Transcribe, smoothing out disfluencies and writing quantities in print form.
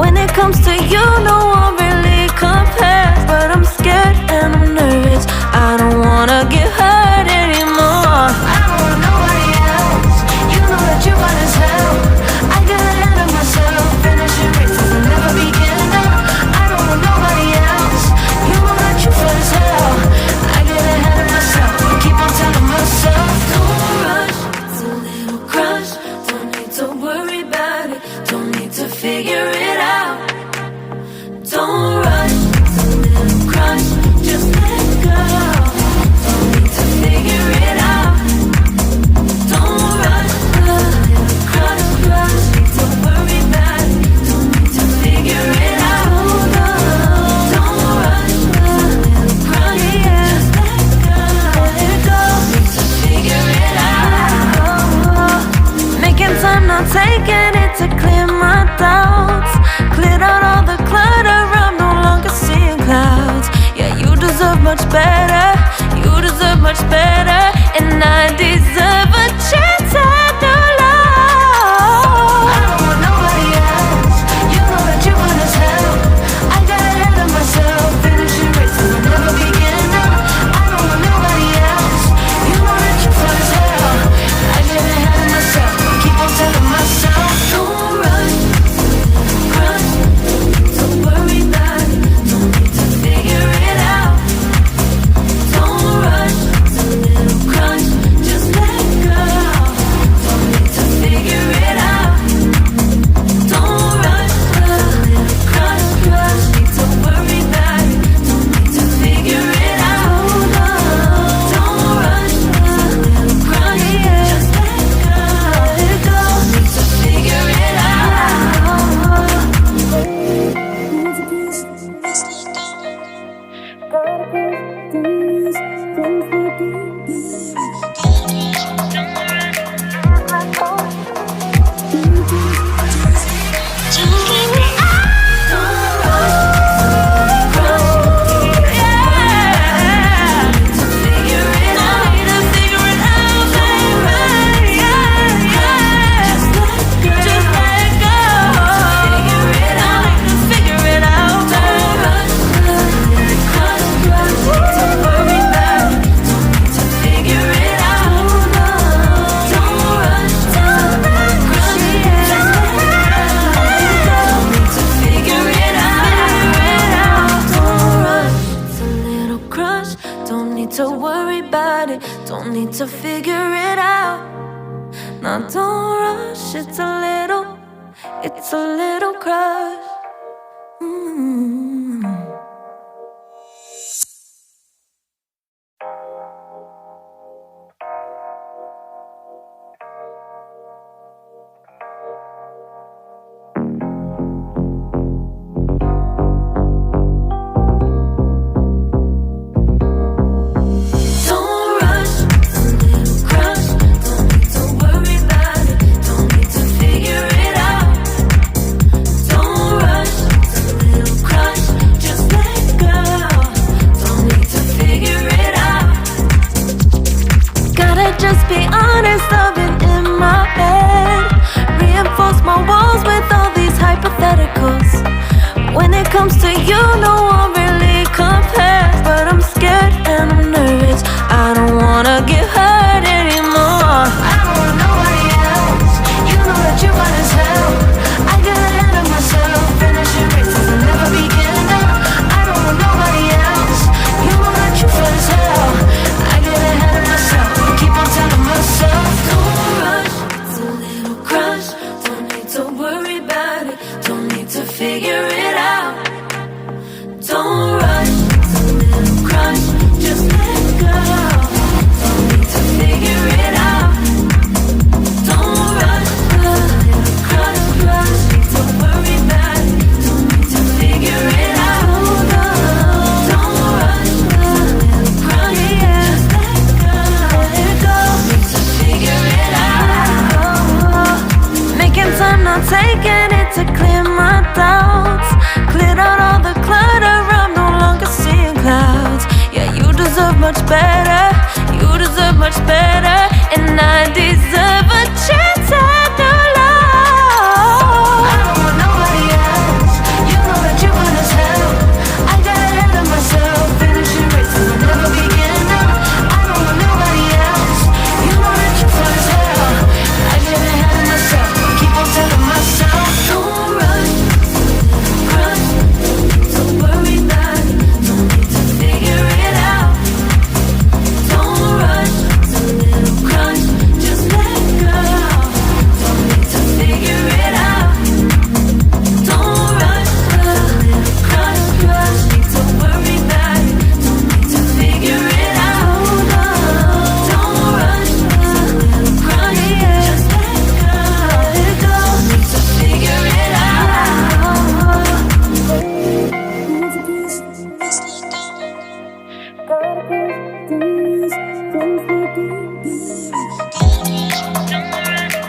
When it comes to you, no one really compares. But I'm scared and I'm nervous. I don't wanna get hurt anymore. I don't want nobody else. You know that you run as hell. I get ahead of myself, finishing races and never begin. I don't want nobody else. You know that you fun as hell. I get ahead of myself, keep on telling myself, don't rush, it's a little crush. Don't need to worry about it, don't need to figure it out. Don't rush, it's a little crush. Just let go, don't need to figure it out. Don't rush, a little crush, crush. Need to worry about it, don't need to figure it out. Don't rush, a little crush. Just let go, need to figure it out. Making time, not taking it to clear my doubts. Cleared out all the clutter, I'm no longer seeing clouds. Yeah, you deserve much better, you deserve much better. And I deserve a chance at new love. I don't want nobody else, you know that you run as hell. I got ahead of myself, finishing races and never begin. I don't want nobody else, you know that you fun as hell. I get ahead of myself, keep on telling myself, don't rush, crush. Don't worry about it, don't need to figure it out. Don't rush, it's a little crush. Just let go, don't need to figure it out. Don't rush, a little crush, crush. Need to worry about it, don't need to figure it out. Don't rush, a little crush. Just let go, need to figure it out. Don't need to worry about it, don't need to figure it out. Now don't rush, it's a little crush. Just be honest, I've been in my head. Reinforce my walls with all these hypotheticals. When it comes to you, no one really compares. But I'm scared and I'm nervous, I don't wanna get hurt anymore. I don't want nobody else, you know that you run as hell. I get ahead of myself, finishing races and never begin. I don't want nobody else, you know that you fun as hell. I get ahead of myself, keep on telling myself, don't rush, it's a little crush. Don't need to worry about it, don't need to figure it out. Don't rush, it's a little crush. Just let go, don't need to figure it out. Don't rush, a little crush, crush. Need to worry about it, don't need to figure it out. Don't rush, a little crush. Just let go, need to figure it out. Making time, not taking it to clear my doubts. Cleared out all the clutter, I'm no longer seeing clouds. Yeah, you deserve much better, you deserve much better. And I deserve a chance.